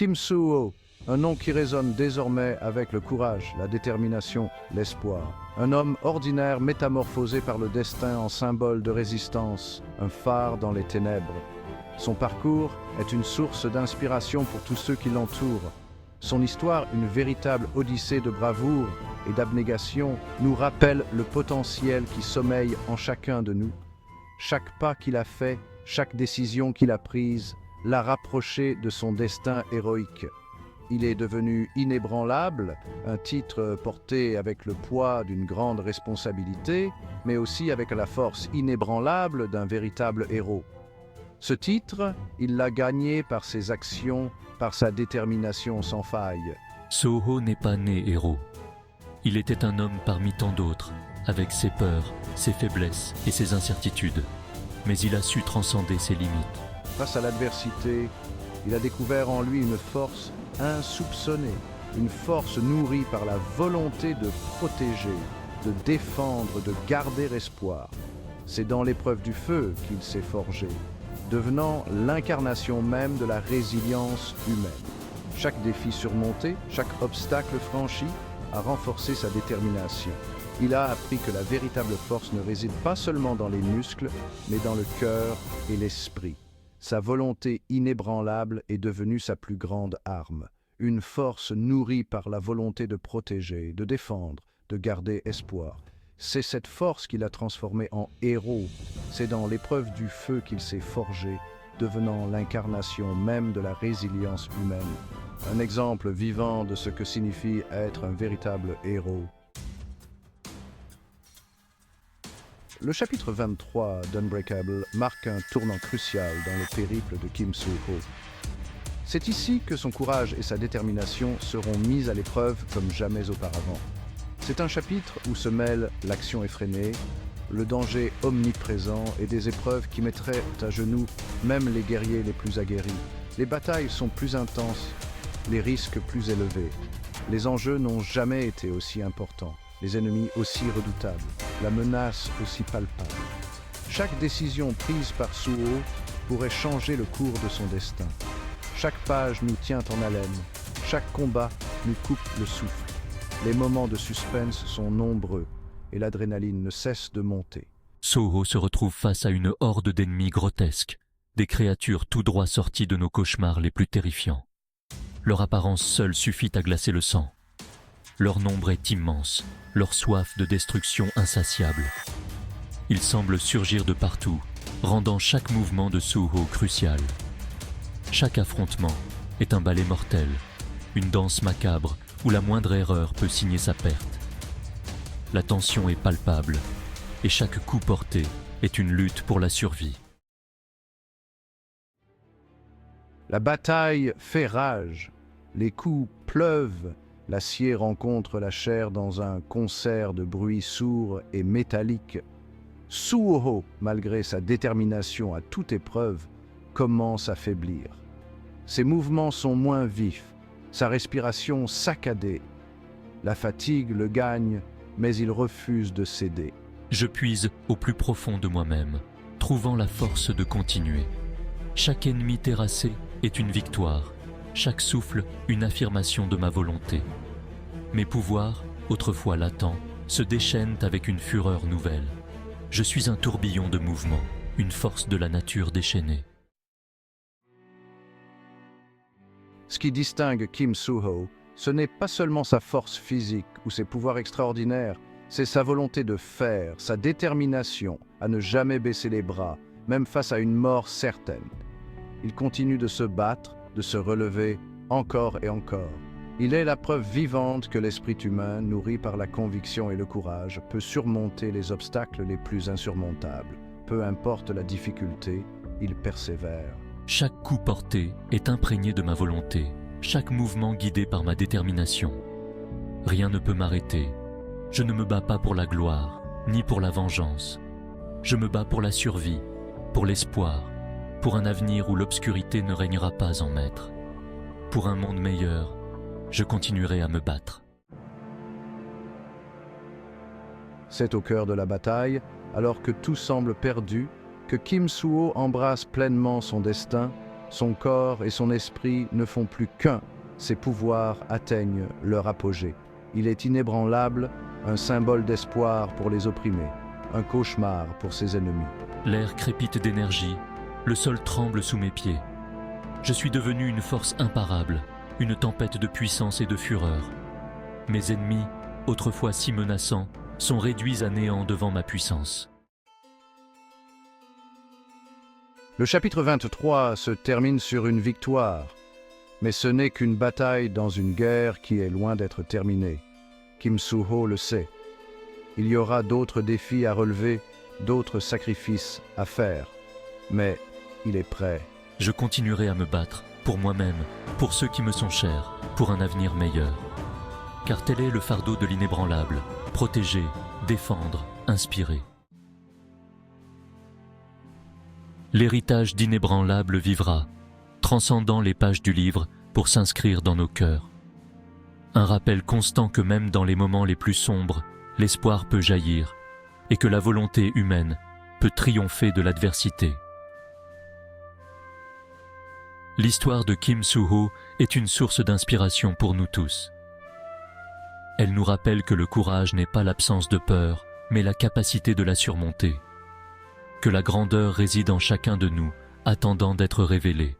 Kim Soo-ho, un nom qui résonne désormais avec le courage, la détermination, l'espoir. Un homme ordinaire métamorphosé par le destin en symbole de résistance, un phare dans les ténèbres. Son parcours est une source d'inspiration pour tous ceux qui l'entourent. Son histoire, une véritable odyssée de bravoure et d'abnégation, nous rappelle le potentiel qui sommeille en chacun de nous. Chaque pas qu'il a fait, chaque décision qu'il a prise, l'a rapproché de son destin héroïque. Il est devenu inébranlable, un titre porté avec le poids d'une grande responsabilité, mais aussi avec la force inébranlable d'un véritable héros. Ce titre, il l'a gagné par ses actions, par sa détermination sans faille. Soo-ho n'est pas né héros. Il était un homme parmi tant d'autres, avec ses peurs, ses faiblesses et ses incertitudes. Mais il a su transcender ses limites. Face à l'adversité, il a découvert en lui une force insoupçonnée, une force nourrie par la volonté de protéger, de défendre, de garder espoir. C'est dans l'épreuve du feu qu'il s'est forgé, devenant l'incarnation même de la résilience humaine. Chaque défi surmonté, chaque obstacle franchi a renforcé sa détermination. Il a appris que la véritable force ne réside pas seulement dans les muscles, mais dans le cœur et l'esprit. Sa volonté inébranlable est devenue sa plus grande arme, une force nourrie par la volonté de protéger, de défendre, de garder espoir. C'est cette force qui l'a transformé en héros. C'est dans l'épreuve du feu qu'il s'est forgé, devenant l'incarnation même de la résilience humaine. Un exemple vivant de ce que signifie être un véritable héros. Le chapitre 23 d'Unbreakable marque un tournant crucial dans le périple de Kim Soo-ho. C'est ici que son courage et sa détermination seront mis à l'épreuve comme jamais auparavant. C'est un chapitre où se mêlent l'action effrénée, le danger omniprésent et des épreuves qui mettraient à genoux même les guerriers les plus aguerris. Les batailles sont plus intenses, les risques plus élevés. Les enjeux n'ont jamais été aussi importants, les ennemis aussi redoutables, la menace aussi palpable. Chaque décision prise par Soo-ho pourrait changer le cours de son destin. Chaque page nous tient en haleine, chaque combat nous coupe le souffle. Les moments de suspense sont nombreux et l'adrénaline ne cesse de monter. Soo-ho se retrouve face à une horde d'ennemis grotesques, des créatures tout droit sorties de nos cauchemars les plus terrifiants. Leur apparence seule suffit à glacer le sang. Leur nombre est immense, leur soif de destruction insatiable. Ils semblent surgir de partout, rendant chaque mouvement de Soo-ho crucial. Chaque affrontement est un balai mortel, une danse macabre où la moindre erreur peut signer sa perte. La tension est palpable et chaque coup porté est une lutte pour la survie. La bataille fait rage, les coups pleuvent, l'acier rencontre la chair dans un concert de bruits sourds et métalliques. Soo-ho, malgré sa détermination à toute épreuve, commence à faiblir. Ses mouvements sont moins vifs, sa respiration saccadée. La fatigue le gagne, mais il refuse de céder. Je puise au plus profond de moi-même, trouvant la force de continuer. Chaque ennemi terrassé est une victoire, chaque souffle une affirmation de ma volonté. Mes pouvoirs, autrefois latents, se déchaînent avec une fureur nouvelle. Je suis un tourbillon de mouvement, une force de la nature déchaînée. Ce qui distingue Kim Soo-ho, ce n'est pas seulement sa force physique ou ses pouvoirs extraordinaires, c'est sa volonté de faire, sa détermination à ne jamais baisser les bras, même face à une mort certaine. Il continue de se battre, de se relever encore et encore. Il est la preuve vivante que l'esprit humain, nourri par la conviction et le courage, peut surmonter les obstacles les plus insurmontables. Peu importe la difficulté, il persévère. Chaque coup porté est imprégné de ma volonté, chaque mouvement guidé par ma détermination. Rien ne peut m'arrêter. Je ne me bats pas pour la gloire, ni pour la vengeance. Je me bats pour la survie, pour l'espoir, pour un avenir où l'obscurité ne régnera pas en maître. Pour un monde meilleur, je continuerai à me battre. C'est au cœur de la bataille, alors que tout semble perdu, que Kim Soo-ho embrasse pleinement son destin, Son corps et son esprit ne font plus qu'un. Ses pouvoirs atteignent leur apogée. Il est inébranlable, un symbole d'espoir pour les opprimés, un cauchemar pour ses ennemis. L'air crépite d'énergie, le sol tremble sous mes pieds. Je suis devenu une force imparable, une tempête de puissance et de fureur. Mes ennemis, autrefois si menaçants, sont réduits à néant devant ma puissance. Le chapitre 23 se termine sur une victoire, mais ce n'est qu'une bataille dans une guerre qui est loin d'être terminée. Kim Soo-ho le sait. Il y aura d'autres défis à relever, d'autres sacrifices à faire, mais il est prêt. Je continuerai à me battre, pour moi-même, pour ceux qui me sont chers, pour un avenir meilleur. Car tel est le fardeau de l'inébranlable, protéger, défendre, inspirer. L'héritage d'inébranlable vivra, transcendant les pages du livre pour s'inscrire dans nos cœurs. Un rappel constant que même dans les moments les plus sombres, l'espoir peut jaillir et que la volonté humaine peut triompher de l'adversité. L'histoire de Kim Soo-ho est une source d'inspiration pour nous tous. Elle nous rappelle que le courage n'est pas l'absence de peur, mais la capacité de la surmonter. Que la grandeur réside en chacun de nous, attendant d'être révélée.